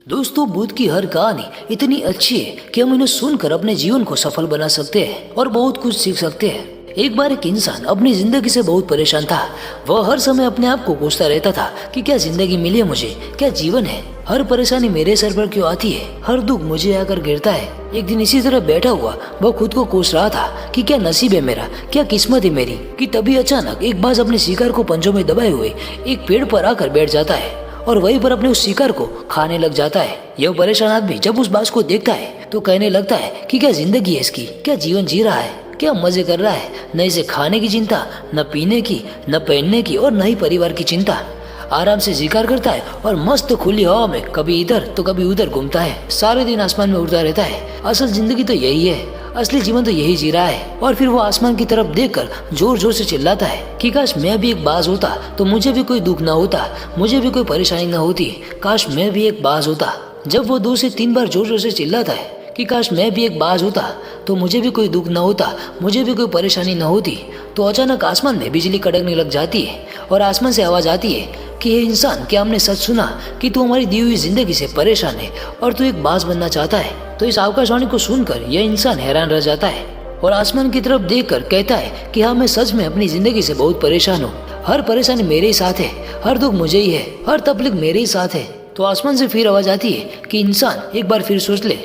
दोस्तों, बुद्ध की हर कहानी इतनी अच्छी है कि हम इन्हें सुनकर अपने जीवन को सफल बना सकते हैं और बहुत कुछ सीख सकते हैं। एक बार एक इंसान अपनी जिंदगी से बहुत परेशान था। वह हर समय अपने आप को पूछता रहता था कि क्या जिंदगी मिली है मुझे, क्या जीवन है, हर परेशानी मेरे सर पर क्यों आती है, हर दुख मुझे आकर गिरता है। एक दिन इसी तरह बैठा हुआ वह खुद को कोस रहा था कि क्या नसीब है मेरा, क्या किस्मत है मेरी, कि तभी अचानक एक बाज अपने शिकार को पंजों में दबाए हुए एक पेड़ पर आकर बैठ जाता है और वहीं पर अपने उस शिकार को खाने लग जाता है। यह परेशान आदमी जब उस बाज को देखता है तो कहने लगता है कि क्या जिंदगी है इसकी, क्या जीवन जी रहा है, क्या मजे कर रहा है, न इसे खाने की चिंता, न पीने की, न पहनने की और न ही परिवार की चिंता। आराम से शिकार करता है और मस्त खुली हवा में कभी इधर तो कभी उधर घूमता है, सारे दिन आसमान में उड़ता रहता है। असल जिंदगी तो यही है, असली जीवन तो यही जी रहा है। और फिर वो आसमान की तरफ देखकर जोर जोर से चिल्लाता है कि काश मैं भी एक बाज होता तो मुझे भी कोई दुख ना होता, मुझे भी कोई परेशानी ना होती, काश मैं भी एक बाज होता। जब वो 2 से 3 बार जोर जोर से चिल्लाता है कि काश मैं भी एक बाज होता तो मुझे भी कोई दुख ना होता, मुझे भी कोई परेशानी ना होती, तो अचानक आसमान में बिजली कड़कने लग जाती है और आसमान से आवाज आती है कि हे इंसान, क्या हमने सच सुना कि तू हमारी दी हुई जिंदगी से परेशान है और तू एक बाज बनना चाहता है। तो इस आकाशवाणी को सुनकर यह इंसान हैरान रह जाता है और आसमान की तरफ देखकर कहता है कि हाँ, मैं सच में अपनी जिंदगी से बहुत परेशान हूँ, हर परेशानी मेरे ही साथ है, हर दुख मुझे ही है, हर तकलीफ मेरे ही साथ है। तो आसमान से फिर आवाज आती है कि इंसान, एक बार फिर सोच ले,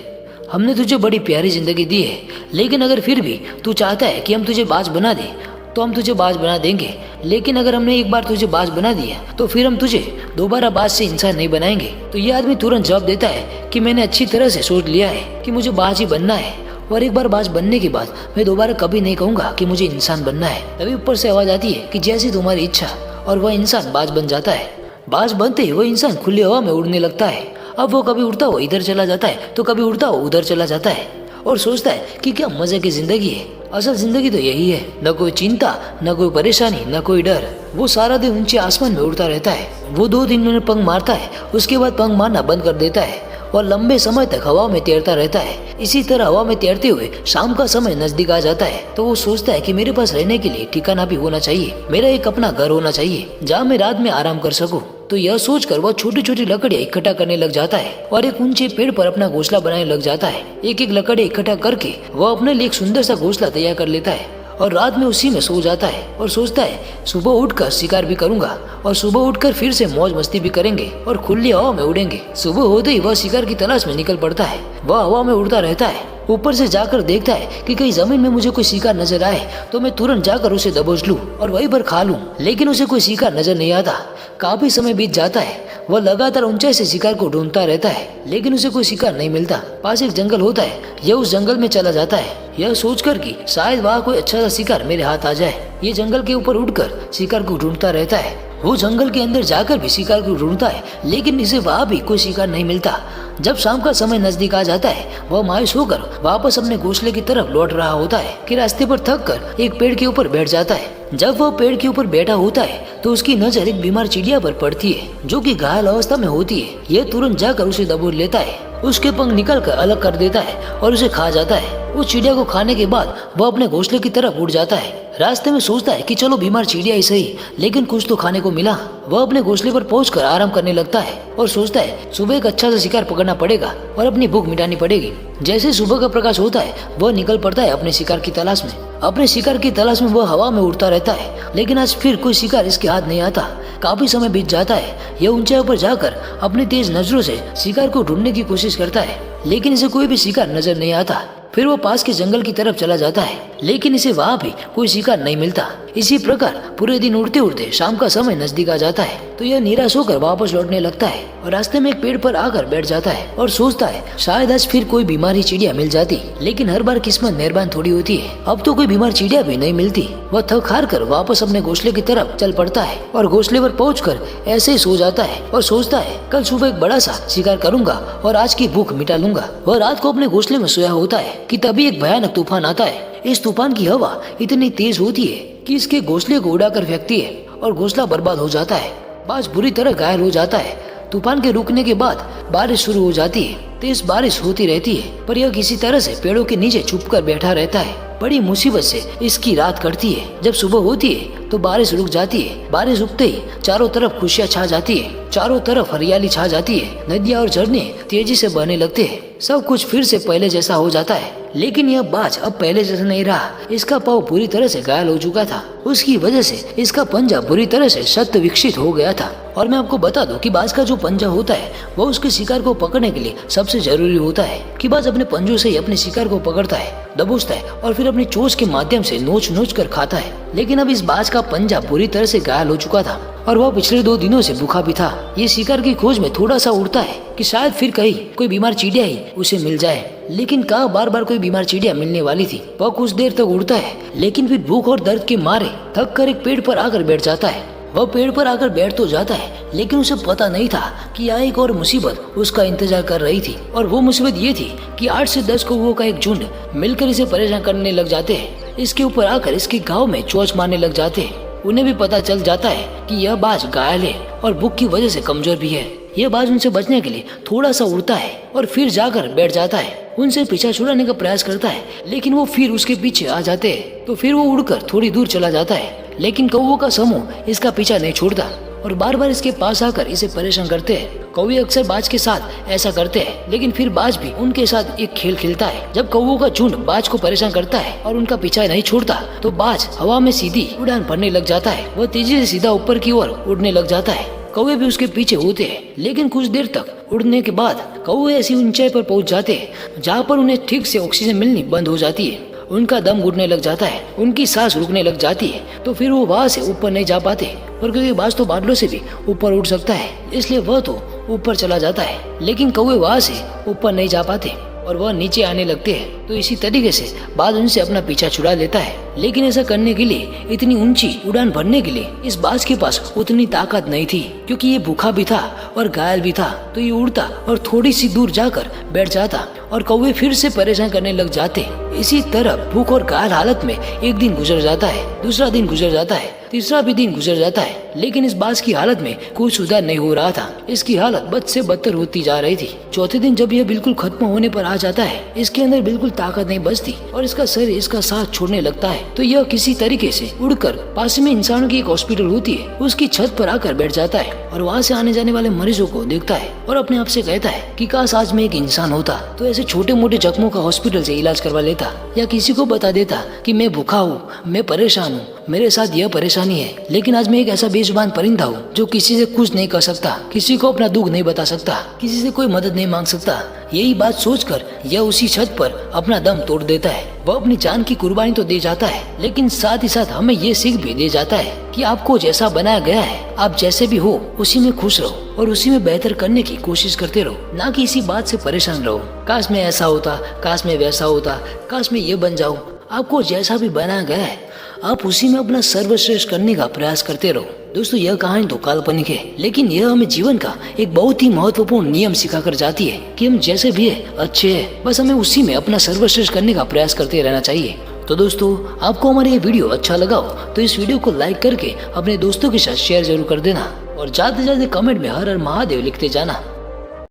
हमने तुझे बड़ी प्यारी जिंदगी दी है, लेकिन अगर फिर भी तू चाहता है कि हम तुझे बाज बना दें तो हम तुझे बाज बना देंगे, लेकिन अगर हमने एक बार तुझे बाज बना दिया तो फिर हम तुझे दोबारा बाज से इंसान नहीं बनाएंगे। तो ये आदमी तुरंत जवाब देता है कि मैंने अच्छी तरह से सोच लिया है कि मुझे बाज ही बनना है और एक बार बाज बनने के बाद मैं दोबारा कभी नहीं कहूंगा कि मुझे इंसान बनना है। तभी ऊपर से आवाज आती है कि जैसी तुम्हारी इच्छा, और वह इंसान बाज बन जाता है। बाज बनते ही वह इंसान खुली हवा में उड़ने लगता है। अब वो कभी उड़ता हुआ इधर चला जाता है तो कभी उड़ता हुआ उधर चला जाता है और सोचता है कि क्या मजे की जिंदगी है। असल जिंदगी तो यही है, न कोई चिंता, न कोई परेशानी, न कोई डर। वो सारा दिन ऊंचे आसमान में उड़ता रहता है। वो 2 दिन में पंख मारता है, उसके बाद पंख मारना बंद कर देता है और लंबे समय तक हवा में तैरता रहता है। इसी तरह हवा में तैरते हुए शाम का समय नजदीक आ जाता है तो वो सोचता है कि मेरे पास रहने के लिए ठिकाना भी होना चाहिए, मेरा एक अपना घर होना चाहिए जहाँ मैं रात में आराम कर सकूं। तो यह सोचकर वह छोटी छोटी लकड़ियां इकट्ठा करने लग जाता है और एक ऊंचे पेड़ पर अपना घोंसला बनाने लग जाता है। एक एक लकड़ी इकट्ठा करके वह अपने लिए एक सुंदर सा घोंसला तैयार कर लेता है और रात में उसी में सो जाता है और सोचता है सुबह उठकर शिकार भी करूंगा और सुबह उठकर फिर से मौज मस्ती भी करेंगे और खुली हवा में उड़ेंगे। सुबह होते ही वह शिकार की तलाश में निकल पड़ता है। वह हवा में उड़ता रहता है, ऊपर से जाकर देखता है कि कहीं जमीन में मुझे कोई शिकार नजर आए तो मैं तुरंत जाकर उसे दबोच लूं और वहीं पर खा लूं, लेकिन उसे कोई शिकार नजर नहीं आता। काफी समय बीत जाता है, वह लगातार ऊंचाई से शिकार को ढूंढता रहता है, लेकिन उसे कोई शिकार नहीं मिलता। पास एक जंगल होता है, यह उस जंगल में चला जाता है, यह सोचकर कि शायद वहाँ कोई अच्छा सा शिकार मेरे हाथ आ जाए। ये जंगल के ऊपर उड़कर शिकार को ढूंढता रहता है। वो जंगल के अंदर जाकर भी शिकार को ढूंढता है, लेकिन इसे वहाँ भी कोई शिकार नहीं मिलता। जब शाम का समय नजदीक आ जाता है, वह मायूस होकर वापस अपने घोंसले की तरफ लौट रहा होता है कि रास्ते पर थक कर एक पेड़ के ऊपर बैठ जाता है। जब वह पेड़ के ऊपर बैठा होता है तो उसकी नजर एक बीमार चिड़िया पर पड़ती है जो कि घायल अवस्था में होती है। यह तुरंत जाकर उसे दबोच लेता है, उसके पंख निकल कर अलग कर देता है और उसे खा जाता है। उस चिड़िया को खाने के बाद वह अपने घोंसले की तरफ उड़ जाता है। रास्ते में सोचता है कि चलो बीमार चिड़िया ही सही, लेकिन कुछ तो खाने को मिला। वह अपने घोंसले पर पहुंचकर आराम करने लगता है और सोचता है सुबह एक अच्छा सा शिकार पकड़ना पड़ेगा और अपनी भूख मिटानी पड़ेगी। जैसे सुबह का प्रकाश होता है वह निकल पड़ता है अपने शिकार की तलाश में। अपने शिकार की तलाश में वह हवा में उड़ता रहता है, लेकिन आज फिर कोई शिकार इसके हाथ नहीं आता। काफी समय बीत जाता है, यह ऊंचाई पर जाकर अपनी तेज नजरों से शिकार को ढूंढने की कोशिश करता है, लेकिन इसे कोई भी शिकार नजर नहीं आता। फिर वो पास के जंगल की तरफ चला जाता है, लेकिन इसे वहाँ भी कोई शिकार नहीं मिलता। इसी प्रकार पूरे दिन उड़ते उड़ते शाम का समय नजदीक आ जाता है तो यह निराश होकर वापस लौटने लगता है और रास्ते में एक पेड़ पर आकर बैठ जाता है और सोचता है शायद आज फिर कोई बीमारी चिड़िया मिल जाती, लेकिन हर बार किस्मत मेहरबान थोड़ी होती है। अब तो कोई बीमार चिड़िया भी नहीं मिलती। वह थक हार कर वापस अपने घोंसले की तरफ चल पड़ता है और घोंसले पर पहुंचकर ऐसे ही सो जाता है और सोचता है कल सुबह एक बड़ा सा शिकार करूंगा और आज की भूख मिटा लूंगा। वह रात को अपने घोंसले में सोया होता है कि तभी एक भयानक तूफान आता है। इस तूफान की हवा इतनी तेज होती है कि इसके घोंसले को उड़ाकर फेंकती है और घोंसला बर्बाद हो जाता है। बाज बुरी तरह घायल हो जाता है। तूफान के रुकने के बाद बारिश शुरू हो जाती है। तेज बारिश होती रहती है पर यह किसी तरह से पेड़ों के नीचे छुपकर बैठा रहता है। बड़ी मुसीबत से इसकी रात कटती है। जब सुबह होती है तो बारिश रुक जाती है। बारिश रुकते ही चारों तरफ खुशियाँ छा जाती है, चारों तरफ हरियाली छा जाती है। नदियाँ और झरने तेजी से बहने लगते हैं। सब कुछ फिर से पहले जैसा हो जाता है। लेकिन यह बाज अब पहले जैसा नहीं रहा। इसका पाँव पूरी तरह से घायल हो चुका था। उसकी वजह से इसका पंजा बुरी तरह से शत विकसित हो गया था। और मैं आपको बता दूं कि बाज का जो पंजा होता है वो उसके शिकार को पकड़ने के लिए सबसे जरूरी होता है। कि बाज अपने पंजों से ही अपने शिकार को पकड़ता है, दबोचता है और फिर अपनी चोंच के माध्यम से नोच नोच कर खाता है। लेकिन अब इस बाज का पंजा बुरी तरह से घायल हो चुका था और वह पिछले 2 दिनों से भूखा भी था। ये शिकार की खोज में थोड़ा सा उड़ता है कि शायद फिर कहीं कोई बीमार चिड़िया ही उसे मिल जाए। लेकिन कहाँ बार बार कोई बीमार चिड़िया मिलने वाली थी। वह कुछ देर तक उड़ता है, लेकिन फिर भूख और दर्द के मारे थक कर एक पेड़ पर आकर बैठ जाता है। वह पेड़ पर आकर बैठ तो जाता है, लेकिन उसे पता नहीं था कि यहाँ एक और मुसीबत उसका इंतजार कर रही थी। और वो मुसीबत ये थी कि 8 से 10 कौवों का एक झुंड मिलकर इसे परेशान करने लग जाते हैं। इसके ऊपर आकर इसके घाव में चोंच मारने लग जाते हैं। उन्हें भी पता चल जाता है कि यह बाज घायल है और भूख की वजह से कमजोर भी है। यह बाज उनसे बचने के लिए थोड़ा सा उड़ता है और फिर जाकर बैठ जाता है। उनसे पीछा छुड़ाने का प्रयास करता है, लेकिन वो फिर उसके पीछे आ जाते हैं। तो फिर वो उड़कर थोड़ी दूर चला जाता है, लेकिन कौवों का समूह इसका पीछा नहीं छोड़ता और बार बार इसके पास आकर इसे परेशान करते हैं। कौवे अक्सर बाज के साथ ऐसा करते हैं, लेकिन फिर बाज भी उनके साथ एक खेल खेलता है। जब कौवों का झुंड बाज को परेशान करता है और उनका पीछा नहीं छोड़ता, तो बाज हवा में सीधी उड़ान भरने लग जाता है। वह तेजी से सीधा ऊपर की ओर उड़ने लग जाता है। कौवे भी उसके पीछे होते हैं, लेकिन कुछ देर तक उड़ने के बाद कौवे ऐसी ऊंचाई पर पहुंच जाते हैं जहाँ पर उन्हें ठीक से ऑक्सीजन मिलनी बंद हो जाती है। उनका दम घुटने लग जाता है, उनकी सांस रुकने लग जाती है। तो फिर वो वहाँ से ऊपर नहीं जा पाते, और क्योंकि बाज तो बादलों से भी ऊपर उड़ सकता है, इसलिए वह तो ऊपर चला जाता है। लेकिन कौवे वहाँ से ऊपर नहीं जा पाते और वह नीचे आने लगते हैं। तो इसी तरीके से बाज उनसे अपना पीछा छुड़ा लेता है। लेकिन ऐसा करने के लिए, इतनी ऊंची उड़ान भरने के लिए इस बाज के पास उतनी ताकत नहीं थी, क्योंकि ये भूखा भी था और घायल भी था। तो ये उड़ता और थोड़ी सी दूर जाकर बैठ जाता और कौवे फिर से परेशान करने लग जाते। इसी तरह भूख और घायल हालत में एक दिन गुजर जाता है, दूसरा दिन गुजर जाता है, तीसरा भी दिन गुजर जाता है। लेकिन इस बाज की हालत में कोई सुधार नहीं हो रहा था। इसकी हालत बद से बदतर होती जा रही थी। चौथे दिन जब यह बिल्कुल खत्म होने पर आ जाता है, इसके अंदर बिल्कुल ताकत नहीं बचती और इसका शरीर इसका साथ छोड़ने लगता है। तो यह किसी तरीके से उड़कर पास में इंसानों की एक हॉस्पिटल होती है, उसकी छत पर आकर बैठ जाता है और वहाँ से आने जाने वाले मरीजों को देखता है और अपने आप से कहता है कि काश आज मैं एक इंसान होता तो ऐसे छोटे मोटे जख्मों का हॉस्पिटल से इलाज करवा लेता, या किसी को बता देता कि मैं भूखा हूँ, मैं परेशान हूँ, मेरे साथ यह परेशानी है। लेकिन आज मैं एक ऐसा बेजुबान परिंदा हूँ जो किसी से कुछ नहीं कर सकता, किसी को अपना दुख नहीं बता सकता, किसी से कोई मदद नहीं मांग सकता। यही बात सोचकर यह उसी छत पर अपना दम तोड़ देता है। वह अपनी जान की कुर्बानी तो दे जाता है, लेकिन साथ ही साथ हमें ये सीख भी दे जाता है कि आपको जैसा बनाया गया है, आप जैसे भी हो उसी में खुश रहो और उसी में बेहतर करने की कोशिश करते रहो, ना कि इसी बात से परेशान रहो। काश मैं ऐसा होता, काश मैं वैसा होता, काश मैं ये बन जाऊं। आपको जैसा भी बनाया गया है, आप उसी में अपना सर्वश्रेष्ठ करने का प्रयास करते रहो। दोस्तों, यह कहानी तो काल्पनिक है, लेकिन यह हमें जीवन का एक बहुत ही महत्वपूर्ण नियम सिखा कर जाती है कि हम जैसे भी है अच्छे हैं, बस हमें उसी में अपना सर्वश्रेष्ठ करने का प्रयास करते रहना चाहिए। तो दोस्तों, आपको हमारा ये वीडियो अच्छा लगा हो तो इस वीडियो को लाइक करके अपने दोस्तों के साथ शेयर जरूर कर देना और ज्यादा से ज्यादा कमेंट में हर हर महादेव लिखते जाना।